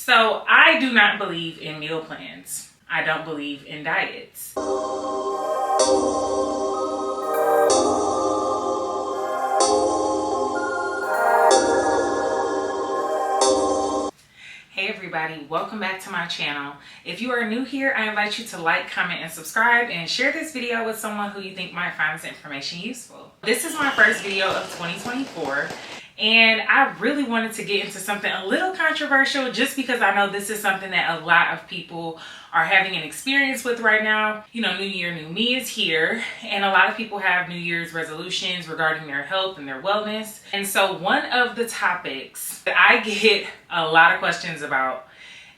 So I do not believe in meal plans. I don't believe in diets. Hey everybody, welcome back to my channel. If you are new here, I invite you to like, comment, and subscribe, and share this video with someone who you think might find this information useful. This is my first video of 2024, and I really wanted to get into something a little controversial just because I know this is something that a lot of people are having an experience with right now. You know, New Year, New Me is here, and a lot of people have New Year's resolutions regarding their health and their wellness. And so one of the topics that I get a lot of questions about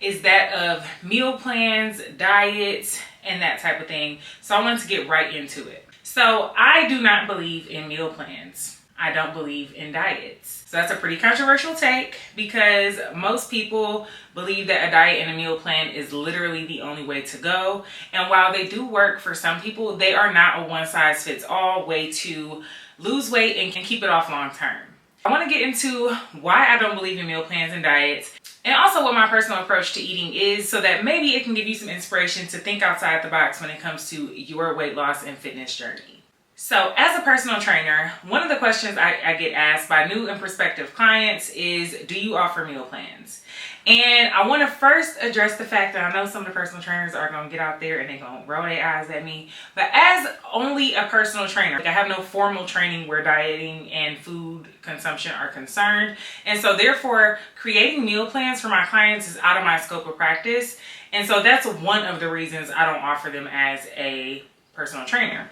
is that of meal plans, diets, and that type of thing. So I wanted to get right into it. So I do not believe in meal plans. I don't believe in diets. So that's a pretty controversial take because most people believe that a diet and a meal plan is literally the only way to go. And while they do work for some people, they are not a one-size-fits-all way to lose weight and can keep it off long term. I want to get into why I don't believe in meal plans and diets, and also what my personal approach to eating is, so that maybe it can give you some inspiration to think outside the box when it comes to your weight loss and fitness journey. So as a personal trainer, one of the questions I get asked by new and prospective clients is, do you offer meal plans? And I want to first address the fact that I know some of the personal trainers are going to get out there and they're going to roll their eyes at me. But as only a personal trainer, I have no formal training where dieting and food consumption are concerned. And so therefore, creating meal plans for my clients is out of my scope of practice. And so that's one of the reasons I don't offer them as a personal trainer.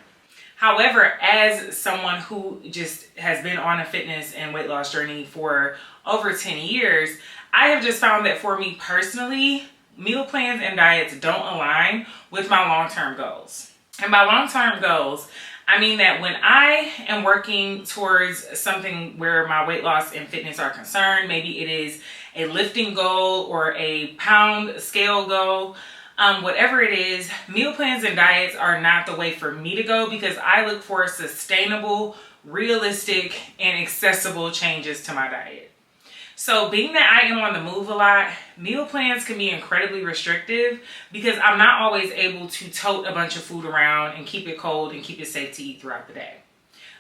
However, as someone who just has been on a fitness and weight loss journey for over 10 years, I have just found that for me personally, meal plans and diets don't align with my long-term goals. And by long-term goals, I mean that when I am working towards something where my weight loss and fitness are concerned, maybe it is a lifting goal or a pound scale goal, whatever it is, meal plans and diets are not the way for me to go because I look for sustainable, realistic, and accessible changes to my diet. So being that I am on the move a lot, meal plans can be incredibly restrictive because I'm not always able to tote a bunch of food around and keep it cold and keep it safe to eat throughout the day.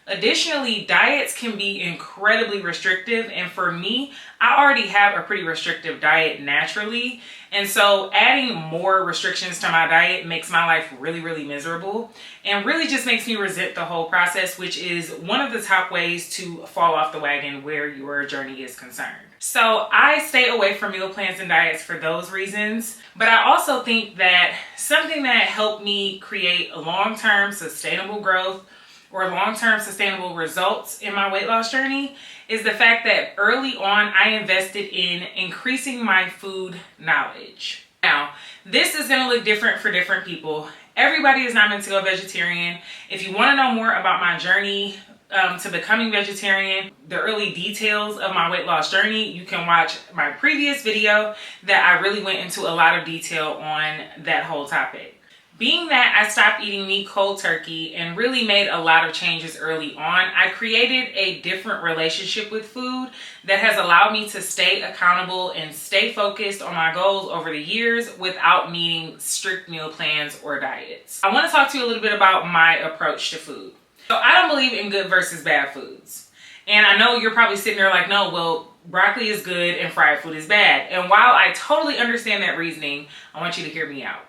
Additionally, diets can be incredibly restrictive, and for me, I already have a pretty restrictive diet naturally, and so adding more restrictions to my diet makes my life really, really miserable and really just makes me resent the whole process, which is one of the top ways to fall off the wagon where your journey is concerned. So I stay away from meal plans and diets for those reasons, but I also think that something that helped me create long-term sustainable growth or long-term sustainable results in my weight loss journey is the fact that early on I invested in increasing my food knowledge. Now, this is gonna look different for different people. Everybody is not meant to go vegetarian. If you wanna know more about my journey to becoming vegetarian, the early details of my weight loss journey, you can watch my previous video that I really went into a lot of detail on that whole topic. Being that I stopped eating meat cold turkey and really made a lot of changes early on, I created a different relationship with food that has allowed me to stay accountable and stay focused on my goals over the years without needing strict meal plans or diets. I want to talk to you a little bit about my approach to food. So I don't believe in good versus bad foods. And I know you're probably sitting there like, no, well, broccoli is good and fried food is bad. And while I totally understand that reasoning, I want you to hear me out.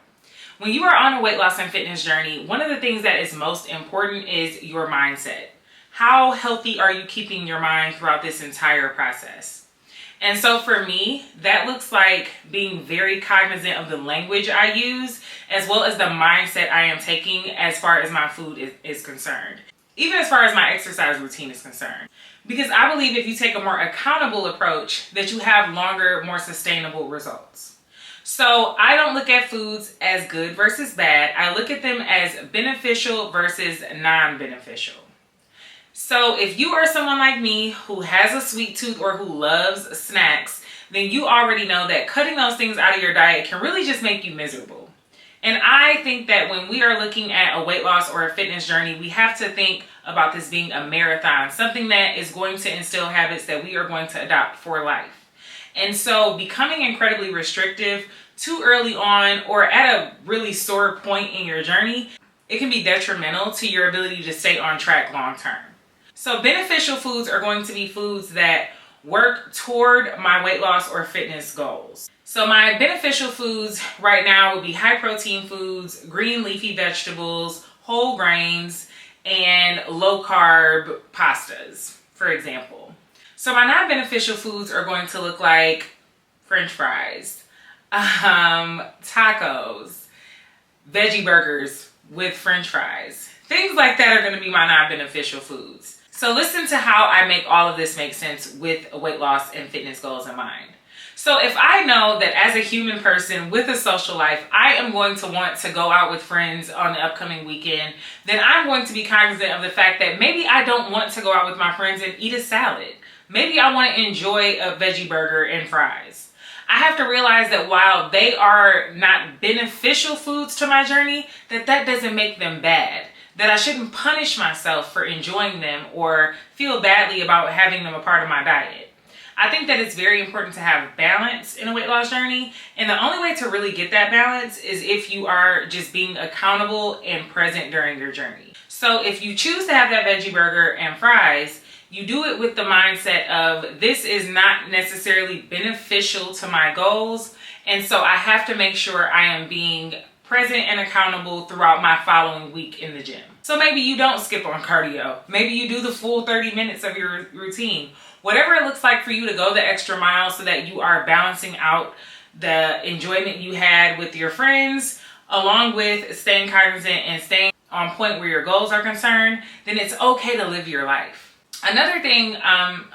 When you are on a weight loss and fitness journey, one of the things that is most important is your mindset. How healthy are you keeping your mind throughout this entire process? And so for me, that looks like being very cognizant of the language I use, as well as the mindset I am taking as far as my food is concerned. Even as far as my exercise routine is concerned. Because I believe if you take a more accountable approach, that you have longer, more sustainable results. So I don't look at foods as good versus bad. I look at them as beneficial versus non-beneficial. So if you are someone like me who has a sweet tooth or who loves snacks, then you already know that cutting those things out of your diet can really just make you miserable. And I think that when we are looking at a weight loss or a fitness journey, we have to think about this being a marathon, something that is going to instill habits that we are going to adopt for life. And so becoming incredibly restrictive too early on or at a really sore point in your journey, it can be detrimental to your ability to stay on track long term. So beneficial foods are going to be foods that work toward my weight loss or fitness goals. So my beneficial foods right now would be high protein foods, green leafy vegetables, whole grains, and low carb pastas, for example. So my non-beneficial foods are going to look like French fries, tacos, veggie burgers with French fries. Things like that are going to be my non-beneficial foods. So listen to how I make all of this make sense with weight loss and fitness goals in mind. So if I know that as a human person with a social life, I am going to want to go out with friends on the upcoming weekend, then I'm going to be cognizant of the fact that maybe I don't want to go out with my friends and eat a salad. Maybe I want to enjoy a veggie burger and fries. I have to realize that while they are not beneficial foods to my journey, that doesn't make them bad. That I shouldn't punish myself for enjoying them or feel badly about having them a part of my diet. I think that it's very important to have balance in a weight loss journey. And the only way to really get that balance is if you are just being accountable and present during your journey. So if you choose to have that veggie burger and fries, you do it with the mindset of this is not necessarily beneficial to my goals. And so I have to make sure I am being present and accountable throughout my following week in the gym. So maybe you don't skip on cardio. Maybe you do the full 30 minutes of your routine. Whatever it looks like for you to go the extra mile so that you are balancing out the enjoyment you had with your friends, along with staying cognizant and staying on point where your goals are concerned, then it's okay to live your life. Another thing,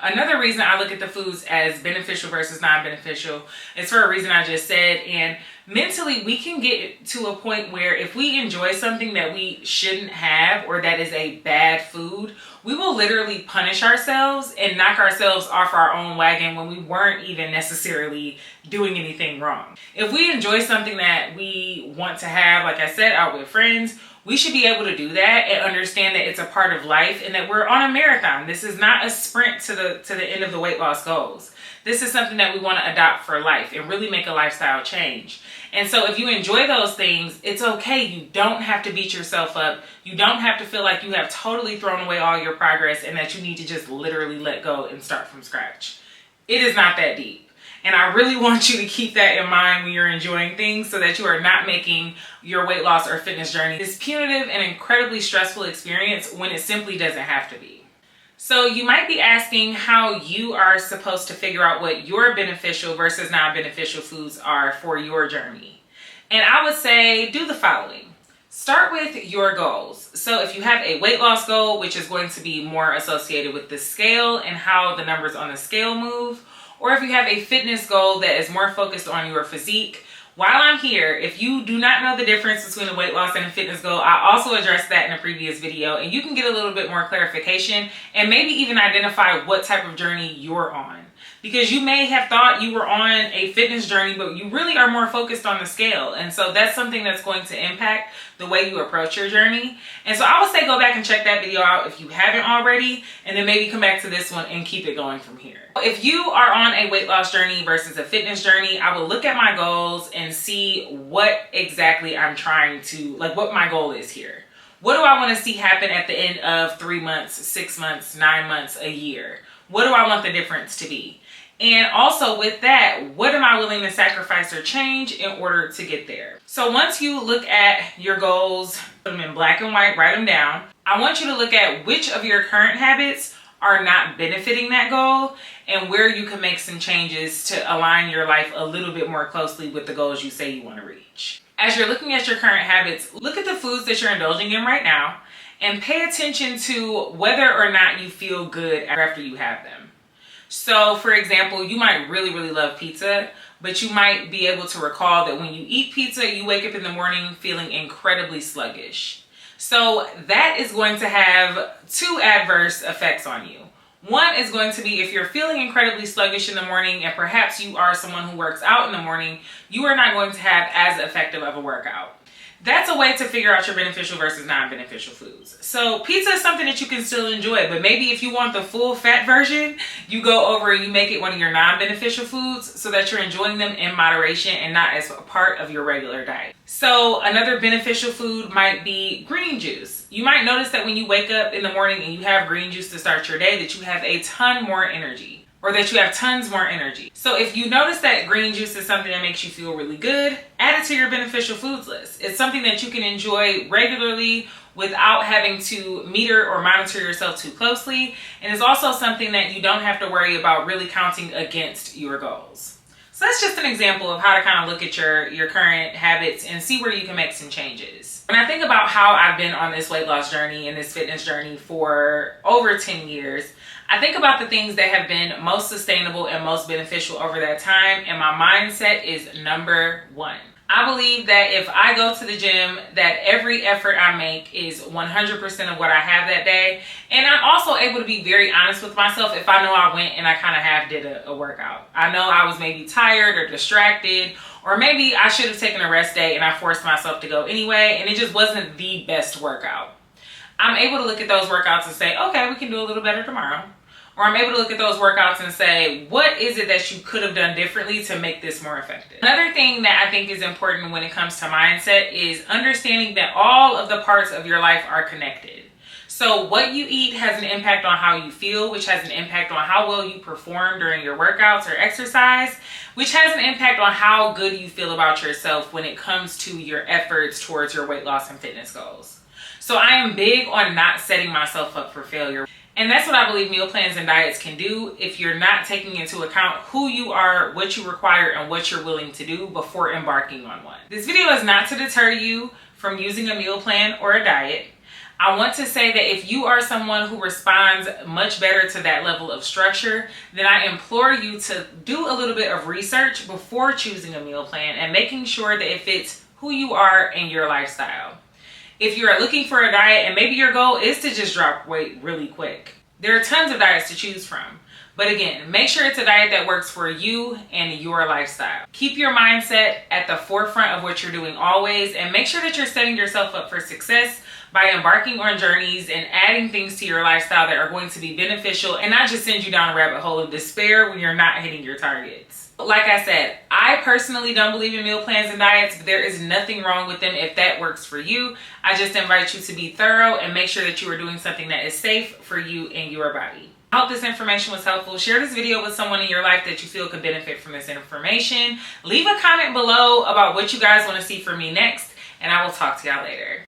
another reason I look at the foods as beneficial versus non-beneficial is for a reason I just said. And mentally, we can get to a point where if we enjoy something that we shouldn't have or that is a bad food, we will literally punish ourselves and knock ourselves off our own wagon when we weren't even necessarily doing anything wrong. If we enjoy something that we want to have, like I said, out with friends, we should be able to do that and understand that it's a part of life and that we're on a marathon. This is not a sprint to the end of the weight loss goals. This is something that we want to adopt for life and really make a lifestyle change. And so if you enjoy those things, it's okay. You don't have to beat yourself up. You don't have to feel like you have totally thrown away all your progress and that you need to just literally let go and start from scratch. It is not that deep. And I really want you to keep that in mind when you're enjoying things so that you are not making your weight loss or fitness journey this punitive and incredibly stressful experience when it simply doesn't have to be. So you might be asking how you are supposed to figure out what your beneficial versus non-beneficial foods are for your journey. And I would say do the following. Start with your goals. So if you have a weight loss goal, which is going to be more associated with the scale and how the numbers on the scale move, or if you have a fitness goal that is more focused on your physique, while I'm here, if you do not know the difference between a weight loss and a fitness goal, I also addressed that in a previous video, and you can get a little bit more clarification and maybe even identify what type of journey you're on. Because you may have thought you were on a fitness journey, but you really are more focused on the scale. And so that's something that's going to impact the way you approach your journey. And so I would say go back and check that video out if you haven't already, and then maybe come back to this one and keep it going from here. If you are on a weight loss journey versus a fitness journey, I will look at my goals and see what exactly I'm trying to, like what my goal is here. What do I want to see happen at the end of 3 months, 6 months, 9 months, a year? What do I want the difference to be? And also with that, what am I willing to sacrifice or change in order to get there? So once you look at your goals, put them in black and white, write them down. I want you to look at which of your current habits are not benefiting that goal and where you can make some changes to align your life a little bit more closely with the goals you say you want to reach. As you're looking at your current habits, look at the foods that you're indulging in right now and pay attention to whether or not you feel good after you have them. So for example, you might really, really love pizza, but you might be able to recall that when you eat pizza, you wake up in the morning feeling incredibly sluggish. So that is going to have two adverse effects on you. One is going to be if you're feeling incredibly sluggish in the morning and perhaps you are someone who works out in the morning, you are not going to have as effective of a workout. That's a way to figure out your beneficial versus non-beneficial foods. So pizza is something that you can still enjoy, but maybe if you want the full fat version, you go over and you make it one of your non-beneficial foods so that you're enjoying them in moderation and not as a part of your regular diet. So another beneficial food might be green juice. You might notice that when you wake up in the morning and you have green juice to start your day, that you have a ton more energy. Or that you have tons more energy. So if you notice that green juice is something that makes you feel really good, add it to your beneficial foods list. It's something that you can enjoy regularly without having to meter or monitor yourself too closely. And it's also something that you don't have to worry about really counting against your goals. So that's just an example of how to kind of look at your current habits and see where you can make some changes. When I think about how I've been on this weight loss journey and this fitness journey for over 10 years, I think about the things that have been most sustainable and most beneficial over that time, and my mindset is number one. I believe that if I go to the gym, that every effort I make is 100% of what I have that day. And I'm also able to be very honest with myself if I know I went and I kind of half did a workout. I know I was maybe tired or distracted, or maybe I should have taken a rest day and I forced myself to go anyway, and it just wasn't the best workout. I'm able to look at those workouts and say, okay, we can do a little better tomorrow. Or I'm able to look at those workouts and say, what is it that you could have done differently to make this more effective? Another thing that I think is important when it comes to mindset is understanding that all of the parts of your life are connected. So what you eat has an impact on how you feel, which has an impact on how well you perform during your workouts or exercise, which has an impact on how good you feel about yourself when it comes to your efforts towards your weight loss and fitness goals. So I am big on not setting myself up for failure. And that's what I believe meal plans and diets can do if you're not taking into account who you are, what you require, and what you're willing to do before embarking on one. This video is not to deter you from using a meal plan or a diet. I want to say that if you are someone who responds much better to that level of structure, then I implore you to do a little bit of research before choosing a meal plan and making sure that it fits who you are and your lifestyle. If you're looking for a diet and maybe your goal is to just drop weight really quick, there are tons of diets to choose from. But again, make sure it's a diet that works for you and your lifestyle. Keep your mindset at the forefront of what you're doing always, and make sure that you're setting yourself up for success by embarking on journeys and adding things to your lifestyle that are going to be beneficial and not just send you down a rabbit hole of despair when you're not hitting your targets. Like I said, I personally don't believe in meal plans and diets, but there is nothing wrong with them if that works for you. I just invite you to be thorough and make sure that you are doing something that is safe for you and your body. I hope this information was helpful. Share this video with someone in your life that you feel could benefit from this information. Leave a comment below about what you guys want to see from me next, and I will talk to y'all later.